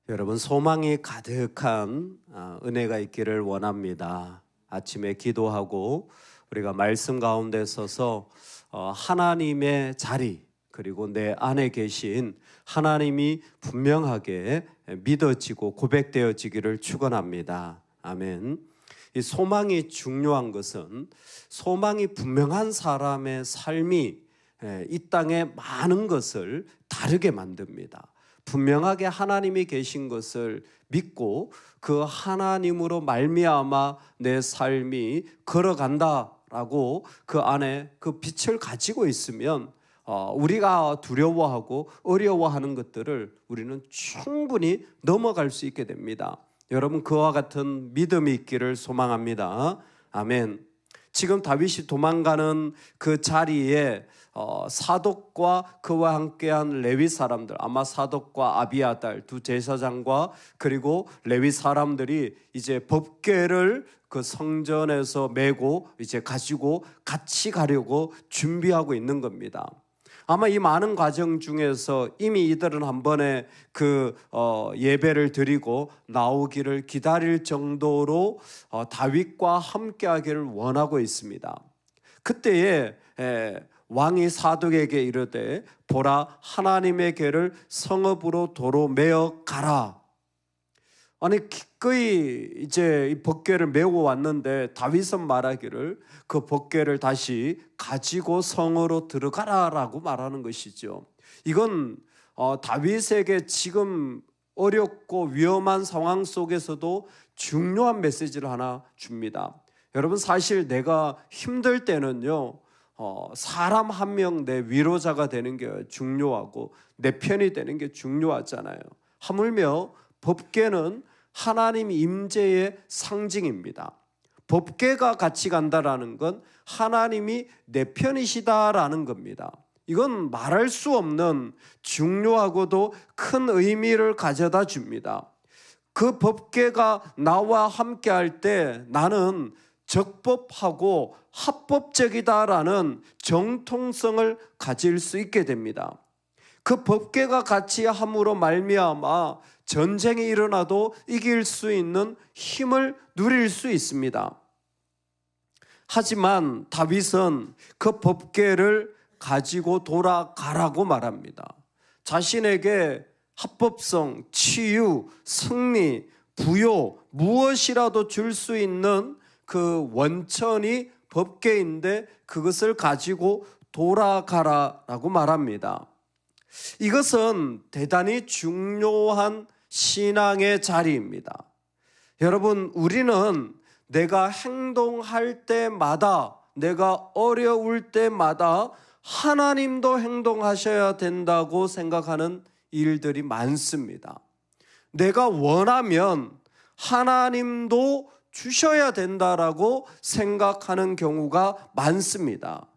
여러분, 소망이 가득한 은혜가 있기를 원합니다. 아침에 기도하고 우리가 말씀 가운데 서서 하나님의 자리, 그리고 내 안에 계신 하나님이 분명하게 믿어지고 고백되어지기를 축원합니다. 아멘. 이 소망이 중요한 것은 소망이 분명한 사람의 삶이 이 땅에 많은 것을 다르게 만듭니다. 분명하게 하나님이 계신 것을 믿고 그 하나님으로 말미암아 내 삶이 걸어간다라고 그 안에 그 빛을 가지고 있으면 우리가 두려워하고 어려워하는 것들을 우리는 충분히 넘어갈 수 있게 됩니다. 여러분, 그와 같은 믿음이 있기를 소망합니다. 아멘. 지금 다윗이 도망가는 그 자리에 사독과 그와 함께한 레위 사람들, 아마 사독과 아비아달 두 제사장과 그리고 레위 사람들이 이제 법궤를 그 성전에서 메고 이제 가지고 같이 가려고 준비하고 있는 겁니다. 아마 이 많은 과정 중에서 이미 이들은 한 번에 그 예배를 드리고 나오기를 기다릴 정도로 다윗과 함께하기를 원하고 있습니다. 그때에 왕이 사독에게 이르되 보라, 하나님의 궤를 성읍으로 도로 메어 가라. 아니, 기꺼이 이제 이 법궤를 메고 왔는데 다윗은 말하기를 그 법궤를 다시 가지고 성으로 들어가라라고 말하는 것이죠. 이건 다윗에게 지금 어렵고 위험한 상황 속에서도 중요한 메시지를 하나 줍니다. 여러분, 사실 내가 힘들 때는요, 사람 한 명 내 위로자가 되는 게 중요하고 내 편이 되는 게 중요하잖아요. 하물며 법궤는 하나님 임재의 상징입니다. 법궤가 같이 간다라는 건 하나님이 내 편이시다라는 겁니다. 이건 말할 수 없는 중요하고도 큰 의미를 가져다 줍니다. 그 법궤가 나와 함께 할 때 나는 적법하고 합법적이다라는 정통성을 가질 수 있게 됩니다. 그 법궤가 같이 함으로 말미암아 전쟁이 일어나도 이길 수 있는 힘을 누릴 수 있습니다. 하지만 다윗은 그 법궤를 가지고 돌아가라고 말합니다. 자신에게 합법성, 치유, 승리, 부요 무엇이라도 줄 수 있는 그 원천이 법궤인데 그것을 가지고 돌아가라라고 말합니다. 이것은 대단히 중요한 신앙의 자리입니다. 여러분, 우리는 내가 행동할 때마다, 내가 어려울 때마다 하나님도 행동하셔야 된다고 생각하는 일들이 많습니다. 내가 원하면 하나님도 주셔야 된다라고 생각하는 경우가 많습니다.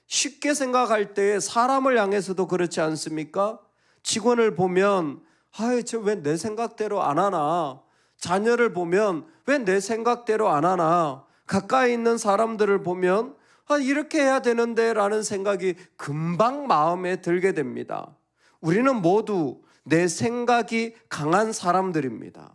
쉽게 생각할 때 사람을 향해서도 그렇지 않습니까? 직원을 보면 저 왜 내 생각대로 안 하나? 자녀를 보면 왜 내 생각대로 안 하나? 가까이 있는 사람들을 보면 이렇게 해야 되는데 라는 생각이 금방 마음에 들게 됩니다. 우리는 모두 내 생각이 강한 사람들입니다.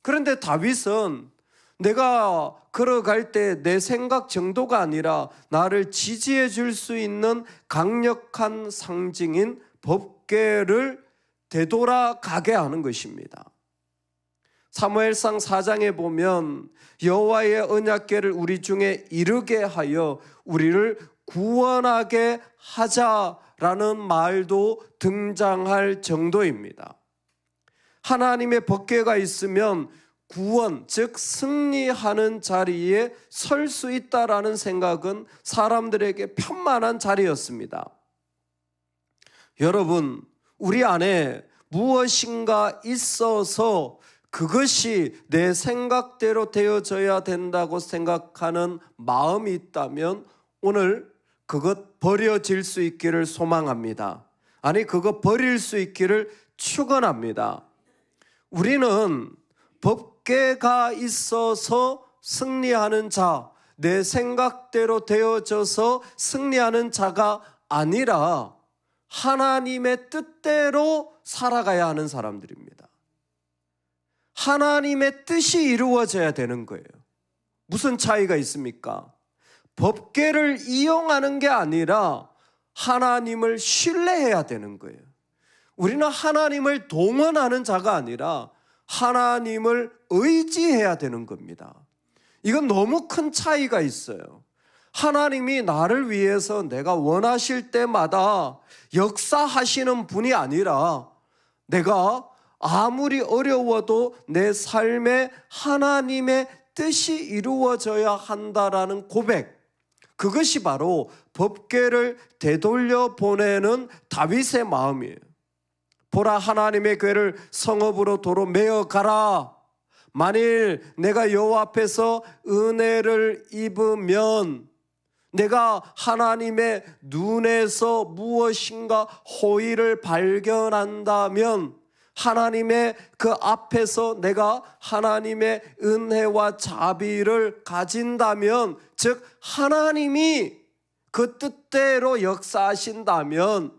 그런데 다윗은 내가 걸어갈 때 내 생각 정도가 아니라 나를 지지해 줄 수 있는 강력한 상징인 법궤를 되돌아가게 하는 것입니다. 사무엘상 4장에 보면 여호와의 언약궤를 우리 중에 이르게 하여 우리를 구원하게 하자라는 말도 등장할 정도입니다. 하나님의 법궤가 있으면 구원, 즉 승리하는 자리에 설 수 있다라는 생각은 사람들에게 편만한 자리였습니다. 여러분, 우리 안에 무엇인가 있어서 그것이 내 생각대로 되어져야 된다고 생각하는 마음이 있다면 오늘 그것 버려질 수 있기를 소망합니다. 아니, 그거 버릴 수 있기를 축원합니다. 우리는 법궤가 있어서 승리하는 자, 내 생각대로 되어져서 승리하는 자가 아니라 하나님의 뜻대로 살아가야 하는 사람들입니다. 하나님의 뜻이 이루어져야 되는 거예요. 무슨 차이가 있습니까? 법궤를 이용하는 게 아니라 하나님을 신뢰해야 되는 거예요. 우리는 하나님을 동원하는 자가 아니라 하나님을 의지해야 되는 겁니다. 이건 너무 큰 차이가 있어요. 하나님이 나를 위해서 내가 원하실 때마다 역사하시는 분이 아니라 내가 아무리 어려워도 내 삶에 하나님의 뜻이 이루어져야 한다라는 고백, 그것이 바로 법궤를 되돌려 보내는 다윗의 마음이에요. 보라, 하나님의 궤를 성읍으로 도로 메어 가라. 만일 내가 여호와 앞에서 은혜를 입으면, 내가 하나님의 눈에서 무엇인가 호의를 발견한다면, 하나님의 그 앞에서 내가 하나님의 은혜와 자비를 가진다면, 즉 하나님이 그 뜻대로 역사하신다면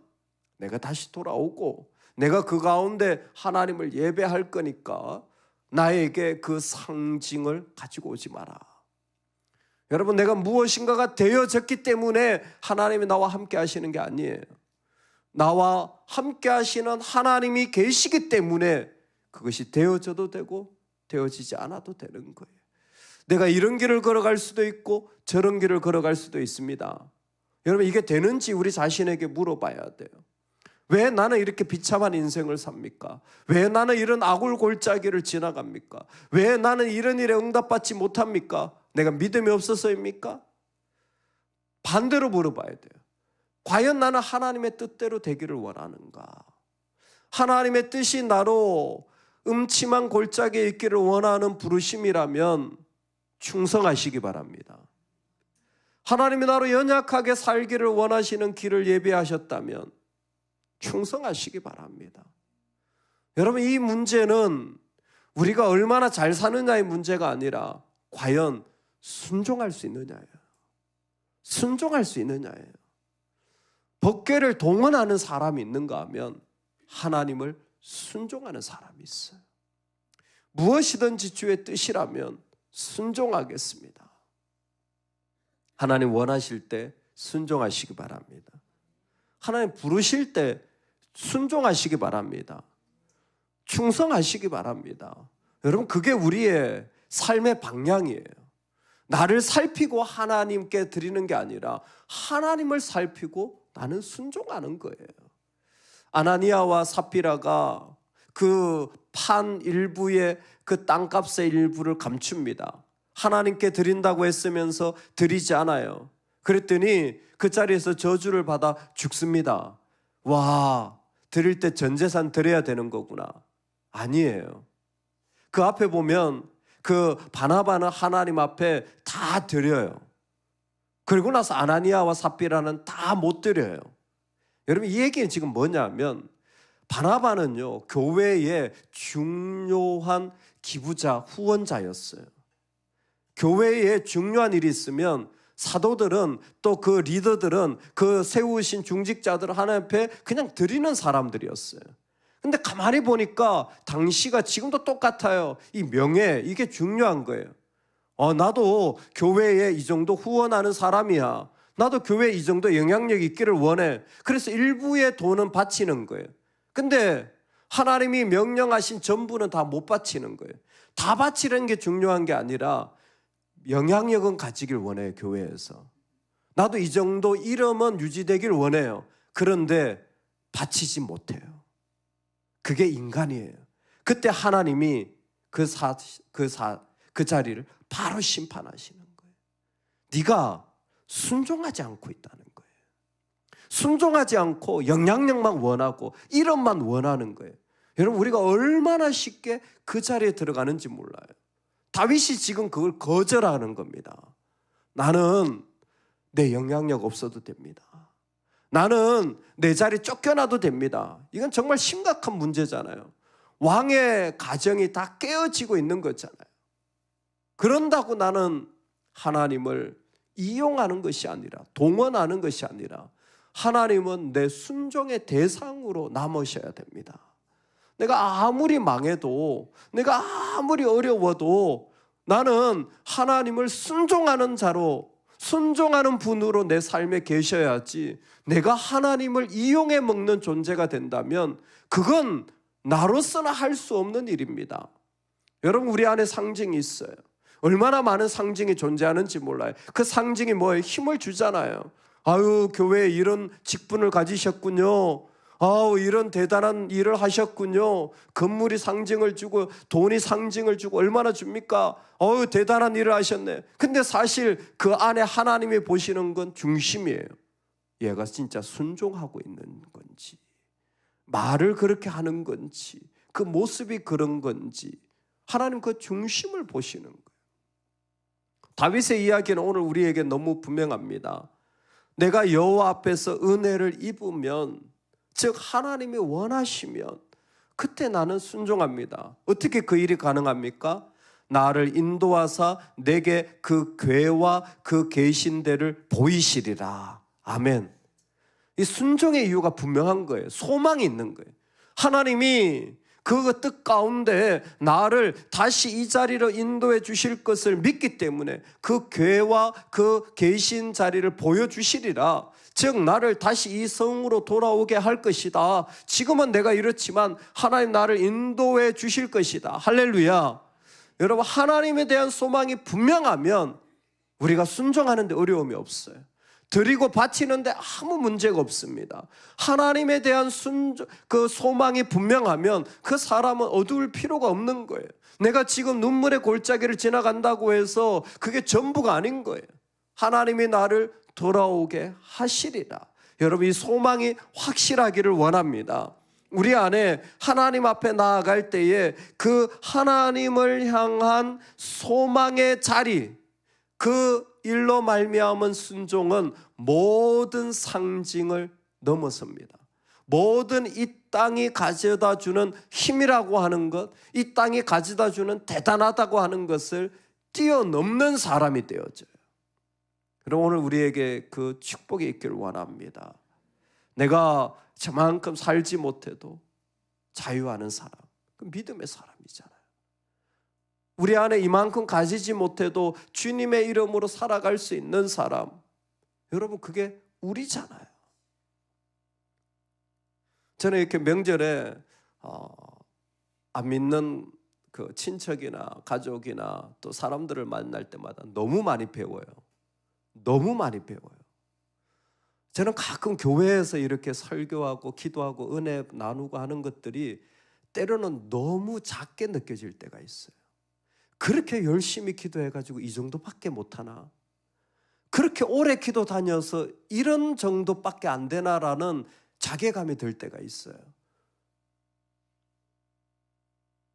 내가 다시 돌아오고 내가 그 가운데 하나님을 예배할 거니까 나에게 그 상징을 가지고 오지 마라. 여러분, 내가 무엇인가가 되어졌기 때문에 하나님이 나와 함께 하시는 게 아니에요. 나와 함께 하시는 하나님이 계시기 때문에 그것이 되어져도 되고 되어지지 않아도 되는 거예요. 내가 이런 길을 걸어갈 수도 있고 저런 길을 걸어갈 수도 있습니다. 여러분, 이게 되는지 우리 자신에게 물어봐야 돼요. 왜 나는 이렇게 비참한 인생을 삽니까? 왜 나는 이런 아굴골짜기를 지나갑니까? 왜 나는 이런 일에 응답받지 못합니까? 내가 믿음이 없어서입니까? 반대로 물어봐야 돼요. 과연 나는 하나님의 뜻대로 되기를 원하는가? 하나님의 뜻이 나로 음침한 골짜기에 있기를 원하는 부르심이라면 충성하시기 바랍니다. 하나님이 나로 연약하게 살기를 원하시는 길을 예비하셨다면 충성하시기 바랍니다. 여러분, 이 문제는 우리가 얼마나 잘 사느냐의 문제가 아니라 과연 순종할 수 있느냐예요. 순종할 수 있느냐예요. 법궤를 동원하는 사람이 있는가 하면 하나님을 순종하는 사람이 있어요. 무엇이든지 주의 뜻이라면 순종하겠습니다. 하나님 원하실 때 순종하시기 바랍니다. 하나님 부르실 때 순종하시기 바랍니다. 충성하시기 바랍니다. 여러분, 그게 우리의 삶의 방향이에요. 나를 살피고 하나님께 드리는 게 아니라 하나님을 살피고 나는 순종하는 거예요. 아나니아와 삽비라가 그 판 일부의 그 땅값의 일부를 감춥니다. 하나님께 드린다고 했으면서 드리지 않아요. 그랬더니 그 자리에서 저주를 받아 죽습니다. 와, 드릴 때 전 재산 드려야 되는 거구나. 아니에요. 그 앞에 보면 그 바나바는 하나님 앞에 다 드려요. 그리고 나서 아나니아와 삽비라는 다 못 드려요. 여러분, 이 얘기는 지금 뭐냐면 바나바는요, 교회의 중요한 기부자, 후원자였어요. 교회에 중요한 일이 있으면 사도들은 또 그 리더들은 그 세우신 중직자들을 하나님 앞에 그냥 드리는 사람들이었어요. 근데 가만히 보니까 당시가 지금도 똑같아요. 이 명예, 이게 중요한 거예요. 나도 교회에 이 정도 후원하는 사람이야. 나도 교회에 이 정도 영향력이 있기를 원해. 그래서 일부의 돈은 바치는 거예요. 근데 하나님이 명령하신 전부는 다 못 바치는 거예요. 다 바치는 게 중요한 게 아니라 영향력은 가지길 원해요. 교회에서 나도 이 정도 이름은 유지되길 원해요. 그런데 바치지 못해요. 그게 인간이에요. 그때 하나님이 그 자리를 바로 심판하시는 거예요. 네가 순종하지 않고 있다는 거예요. 순종하지 않고 영향력만 원하고 이름만 원하는 거예요. 여러분, 우리가 얼마나 쉽게 그 자리에 들어가는지 몰라요. 다윗이 지금 그걸 거절하는 겁니다. 나는 내 영향력 없어도 됩니다. 나는 내 자리 쫓겨나도 됩니다. 이건 정말 심각한 문제잖아요. 왕의 가정이 다 깨어지고 있는 거잖아요. 그런다고 나는 하나님을 이용하는 것이 아니라, 동원하는 것이 아니라 하나님은 내 순종의 대상으로 남으셔야 됩니다. 내가 아무리 망해도, 내가 아무리 어려워도 나는 하나님을 순종하는 자로, 순종하는 분으로 내 삶에 계셔야지, 내가 하나님을 이용해 먹는 존재가 된다면 그건 나로서는 할 수 없는 일입니다. 여러분, 우리 안에 상징이 있어요. 얼마나 많은 상징이 존재하는지 몰라요. 그 상징이 뭐예요? 힘을 주잖아요. 아유, 교회에 이런 직분을 가지셨군요. 아우, 이런 대단한 일을 하셨군요. 건물이 상징을 주고 돈이 상징을 주고 얼마나 줍니까? 어우, 대단한 일을 하셨네. 근데 사실 그 안에 하나님이 보시는 건 중심이에요. 얘가 진짜 순종하고 있는 건지, 말을 그렇게 하는 건지, 그 모습이 그런 건지, 하나님 그 중심을 보시는 거예요. 다윗의 이야기는 오늘 우리에게 너무 분명합니다. 내가 여호와 앞에서 은혜를 입으면, 즉 하나님이 원하시면 그때 나는 순종합니다. 어떻게 그 일이 가능합니까? 나를 인도하사 내게 그 궤와 그 계신 데를 보이시리라. 아멘. 이 순종의 이유가 분명한 거예요. 소망이 있는 거예요. 하나님이 그 뜻 가운데 나를 다시 이 자리로 인도해 주실 것을 믿기 때문에 그 궤와 그 계신 자리를 보여주시리라. 즉 나를 다시 이 성으로 돌아오게 할 것이다. 지금은 내가 이렇지만 하나님 나를 인도해 주실 것이다. 할렐루야. 여러분, 하나님에 대한 소망이 분명하면 우리가 순종하는 데 어려움이 없어요. 드리고 바치는데 아무 문제가 없습니다. 하나님에 대한 그 소망이 분명하면 그 사람은 어두울 필요가 없는 거예요. 내가 지금 눈물의 골짜기를 지나간다고 해서 그게 전부가 아닌 거예요. 하나님이 나를 돌아오게 하시리라. 여러분, 이 소망이 확실하기를 원합니다. 우리 안에 하나님 앞에 나아갈 때에 그 하나님을 향한 소망의 자리, 그 일로 말미암은 순종은 모든 상징을 넘어섭니다. 모든 이 땅이 가져다 주는 힘이라고 하는 것, 이 땅이 가져다 주는 대단하다고 하는 것을 뛰어넘는 사람이 되어져요. 그럼 오늘 우리에게 그 축복이 있기를 원합니다. 내가 저만큼 살지 못해도 자유하는 사람, 그 믿음의 사람이잖아요. 우리 안에 이만큼 가지지 못해도 주님의 이름으로 살아갈 수 있는 사람, 여러분, 그게 우리잖아요. 저는 이렇게 명절에 안 믿는 그 친척이나 가족이나 또 사람들을 만날 때마다 너무 많이 배워요. 너무 많이 배워요. 저는 가끔 교회에서 이렇게 설교하고 기도하고 은혜 나누고 하는 것들이 때로는 너무 작게 느껴질 때가 있어요. 그렇게 열심히 기도해가지고 이 정도밖에 못하나? 그렇게 오래 기도 다녀서 이런 정도밖에 안 되나라는 자괴감이 들 때가 있어요.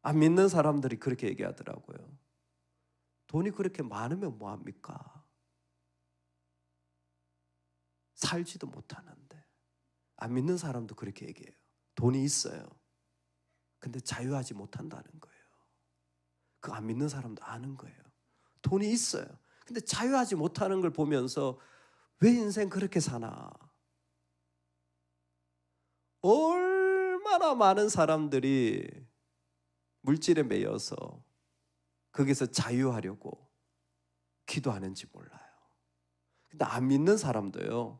안 믿는 사람들이 그렇게 얘기하더라고요. 돈이 그렇게 많으면 뭐합니까? 살지도 못하는데. 안 믿는 사람도 그렇게 얘기해요. 돈이 있어요. 근데 자유하지 못한다는 거예요. 그 안 믿는 사람도 아는 거예요. 돈이 있어요. 근데 자유하지 못하는 걸 보면서 왜 인생 그렇게 사나? 얼마나 많은 사람들이 물질에 매여서 거기서 자유하려고 기도하는지 몰라요. 근데 안 믿는 사람도요,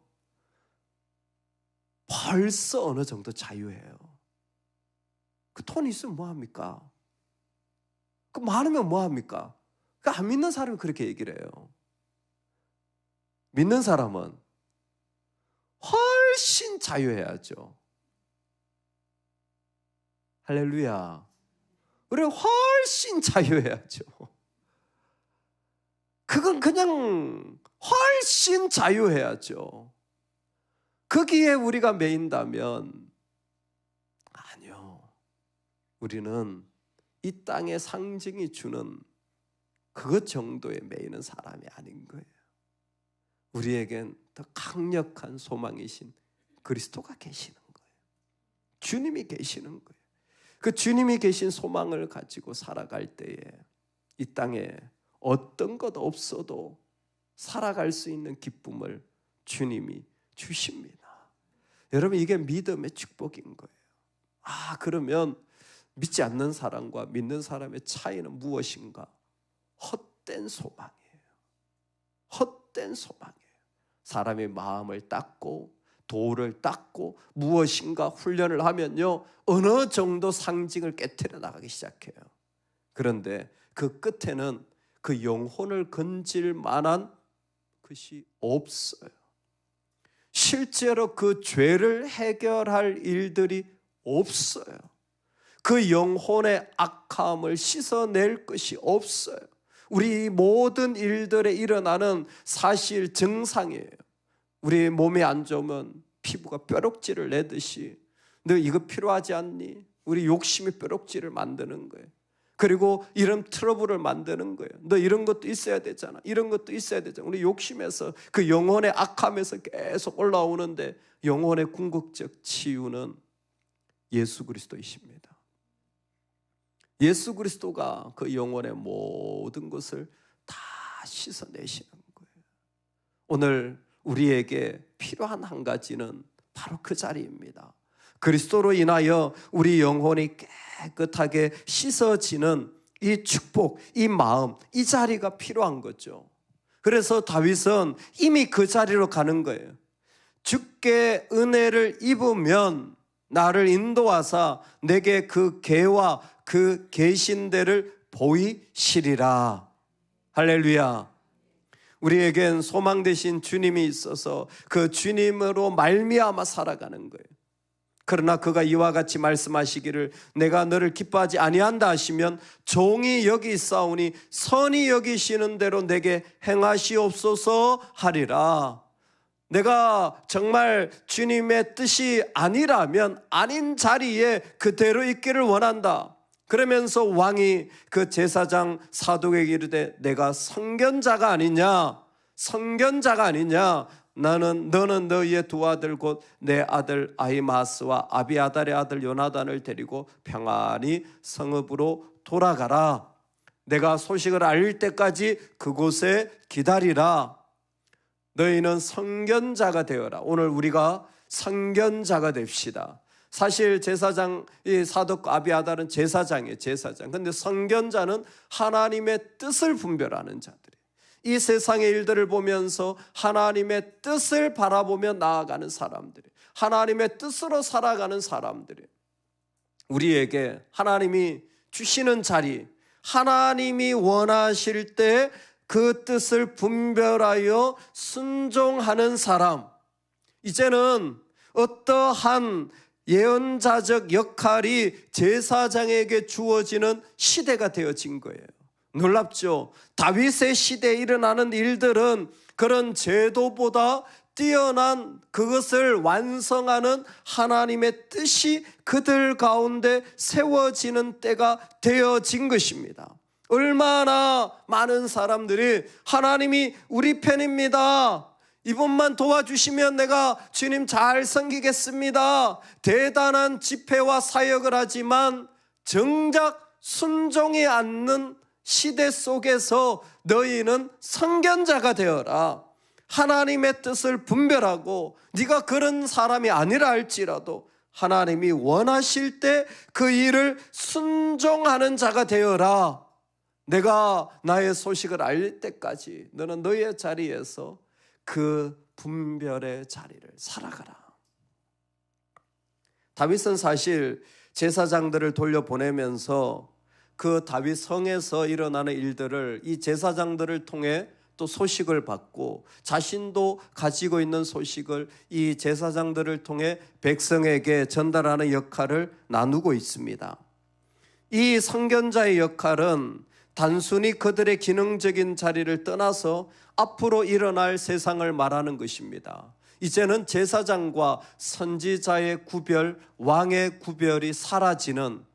벌써 어느 정도 자유해요. 그 돈 있으면 뭐합니까? 그 많으면 뭐합니까? 그 안 믿는 사람이 그렇게 얘기를 해요. 믿는 사람은 훨씬 자유해야죠. 할렐루야. 우리 훨씬 자유해야죠. 그건 그냥 훨씬 자유해야죠. 거기에 우리가 매인다면, 아니요. 우리는 이 땅의 상징이 주는 그것 정도에 매이는 사람이 아닌 거예요. 우리에겐 더 강력한 소망이신 그리스도가 계시는 거예요. 주님이 계시는 거예요. 그 주님이 계신 소망을 가지고 살아갈 때에 이 땅에 어떤 것 없어도 살아갈 수 있는 기쁨을 주님이 주십니다. 여러분, 이게 믿음의 축복인 거예요. 그러면 믿지 않는 사람과 믿는 사람의 차이는 무엇인가? 헛된 소망이에요. 헛된 소망이에요. 사람의 마음을 닦고 도를 닦고 무엇인가 훈련을 하면요, 어느 정도 상징을 깨트려 나가기 시작해요. 그런데 그 끝에는 그 영혼을 건질 만한 것이 없어요. 실제로 그 죄를 해결할 일들이 없어요. 그 영혼의 악함을 씻어낼 것이 없어요. 우리 모든 일들에 일어나는 사실 증상이에요. 우리 몸이 안 좋으면 피부가 뾰록질을 내듯이 너 이거 필요하지 않니? 우리 욕심이 뾰록질을 만드는 거예요. 그리고 이런 트러블을 만드는 거예요. 너 이런 것도 있어야 되잖아. 이런 것도 있어야 되잖아. 우리 욕심에서 그 영혼의 악함에서 계속 올라오는데 영혼의 궁극적 치유는 예수 그리스도이십니다. 예수 그리스도가 그 영혼의 모든 것을 다 씻어내시는 거예요. 오늘 우리에게 필요한 한 가지는 바로 그 자리입니다. 그리스도로 인하여 우리 영혼이 깨끗하게 씻어지는 이 축복, 이 마음, 이 자리가 필요한 거죠. 그래서 다윗은 이미 그 자리로 가는 거예요. 주께 은혜를 입으면 나를 인도하사 내게 그 계와 그 계신 데를 보이시리라. 할렐루야. 우리에겐 소망 되신 주님이 있어서 그 주님으로 말미암아 살아가는 거예요. 그러나 그가 이와 같이 말씀하시기를 내가 너를 기뻐하지 아니한다 하시면 종이 여기 있사오니 선히 여기시는 대로 내게 행하시옵소서 하리라. 내가 정말 주님의 뜻이 아니라면 아닌 자리에 그대로 있기를 원한다. 그러면서 왕이 그 제사장 사독에게 이르되 내가 선견자가 아니냐, 선견자가 아니냐. 너는 너희의 두 아들 곧 내 아들 아히마스와 아비아달의 아들 요나단을 데리고 평안히 성읍으로 돌아가라. 내가 소식을 알릴 때까지 그곳에 기다리라. 너희는 선견자가 되어라. 오늘 우리가 선견자가 됩시다. 사실 제사장, 이 사독 아비아달은 제사장이에요. 제사장. 근데 선견자는 하나님의 뜻을 분별하는 자들이에요. 이 세상의 일들을 보면서 하나님의 뜻을 바라보며 나아가는 사람들이에요. 하나님의 뜻으로 살아가는 사람들이에요. 우리에게 하나님이 주시는 자리, 하나님이 원하실 때 그 뜻을 분별하여 순종하는 사람, 이제는 어떠한 예언자적 역할이 제사장에게 주어지는 시대가 되어진 거예요. 놀랍죠? 다윗의 시대에 일어나는 일들은 그런 제도보다 뛰어난 그것을 완성하는 하나님의 뜻이 그들 가운데 세워지는 때가 되어진 것입니다. 얼마나 많은 사람들이 하나님이 우리 편입니다. 이번만 도와주시면 내가 주님 잘 섬기겠습니다. 대단한 집회와 사역을 하지만 정작 순종이 않는 시대 속에서 너희는 선견자가 되어라. 하나님의 뜻을 분별하고 네가 그런 사람이 아니라 할지라도 하나님이 원하실 때 그 일을 순종하는 자가 되어라. 내가 나의 소식을 알릴 때까지 너는 너의 자리에서 그 분별의 자리를 살아가라. 다윗은 사실 제사장들을 돌려보내면서 그 다윗 성에서 일어나는 일들을 이 제사장들을 통해 또 소식을 받고 자신도 가지고 있는 소식을 이 제사장들을 통해 백성에게 전달하는 역할을 나누고 있습니다. 이 선견자의 역할은 단순히 그들의 기능적인 자리를 떠나서 앞으로 일어날 세상을 말하는 것입니다. 이제는 제사장과 선지자의 구별, 왕의 구별이 사라지는,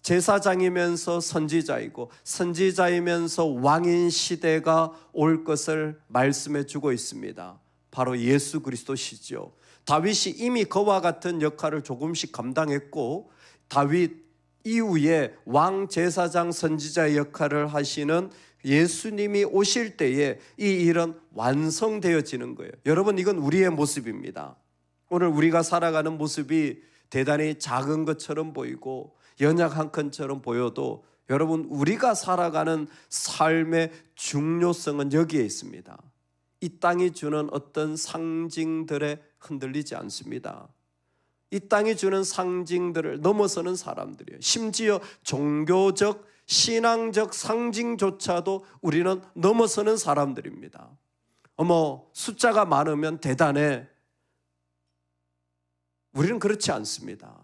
제사장이면서 선지자이고 선지자이면서 왕인 시대가 올 것을 말씀해 주고 있습니다. 바로 예수 그리스도시죠. 다윗이 이미 그와 같은 역할을 조금씩 감당했고 다윗 이후에 왕, 제사장, 선지자의 역할을 하시는 예수님이 오실 때에 이 일은 완성되어지는 거예요. 여러분, 이건 우리의 모습입니다. 오늘 우리가 살아가는 모습이 대단히 작은 것처럼 보이고 연약 한 칸처럼 보여도 여러분, 우리가 살아가는 삶의 중요성은 여기에 있습니다. 이 땅이 주는 어떤 상징들에 흔들리지 않습니다. 이 땅이 주는 상징들을 넘어서는 사람들이에요. 심지어 종교적, 신앙적 상징조차도 우리는 넘어서는 사람들입니다. 숫자가 많으면 대단해. 우리는 그렇지 않습니다.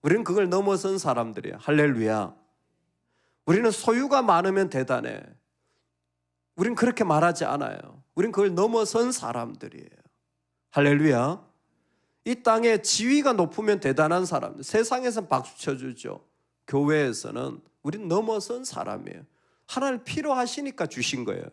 우리는 그걸 넘어선 사람들이에요. 할렐루야. 우리는 소유가 많으면 대단해. 우리는 그렇게 말하지 않아요. 우리는 그걸 넘어선 사람들이에요. 할렐루야. 이 땅에 지위가 높으면 대단한 사람들. 세상에서는 박수 쳐주죠. 교회에서는 우리는 넘어선 사람이에요. 하나님 필요하시니까 주신 거예요.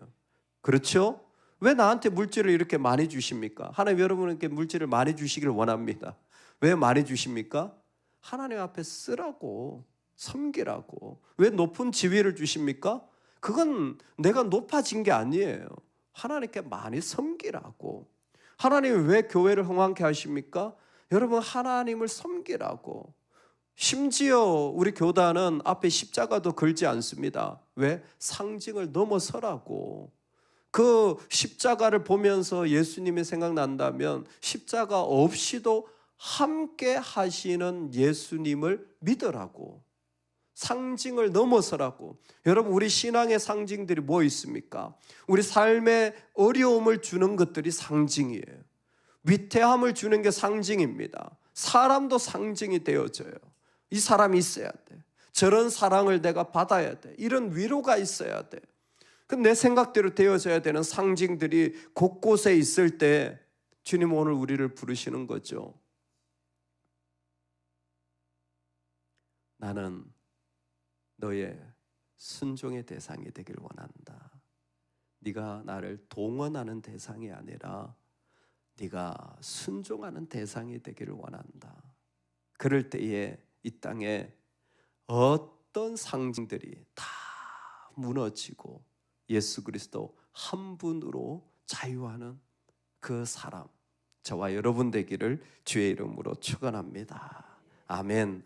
그렇죠? 왜 나한테 물질을 이렇게 많이 주십니까? 하나님 여러분에게 물질을 많이 주시기를 원합니다. 왜 많이 주십니까? 하나님 앞에 쓰라고, 섬기라고. 왜 높은 지위를 주십니까? 그건 내가 높아진 게 아니에요. 하나님께 많이 섬기라고. 하나님이 왜 교회를 흥왕케 하십니까? 여러분, 하나님을 섬기라고. 심지어 우리 교단은 앞에 십자가도 걸지 않습니다. 왜? 상징을 넘어서라고. 그 십자가를 보면서 예수님이 생각난다면 십자가 없이도 함께 하시는 예수님을 믿으라고. 상징을 넘어서라고. 여러분, 우리 신앙의 상징들이 뭐 있습니까? 우리 삶에 어려움을 주는 것들이 상징이에요. 위태함을 주는 게 상징입니다. 사람도 상징이 되어져요. 이 사람이 있어야 돼. 저런 사랑을 내가 받아야 돼. 이런 위로가 있어야 돼. 그럼 내 생각대로 되어져야 되는 상징들이 곳곳에 있을 때 주님 오늘 우리를 부르시는 거죠. 나는 너의 순종의 대상이 되길 원한다. 네가 나를 동원하는 대상이 아니라 네가 순종하는 대상이 되기를 원한다. 그럴 때에 이 땅에 어떤 상징들이 다 무너지고 예수 그리스도 한 분으로 자유하는 그 사람, 저와 여러분 되기를 주의 이름으로 축원합니다. 아멘.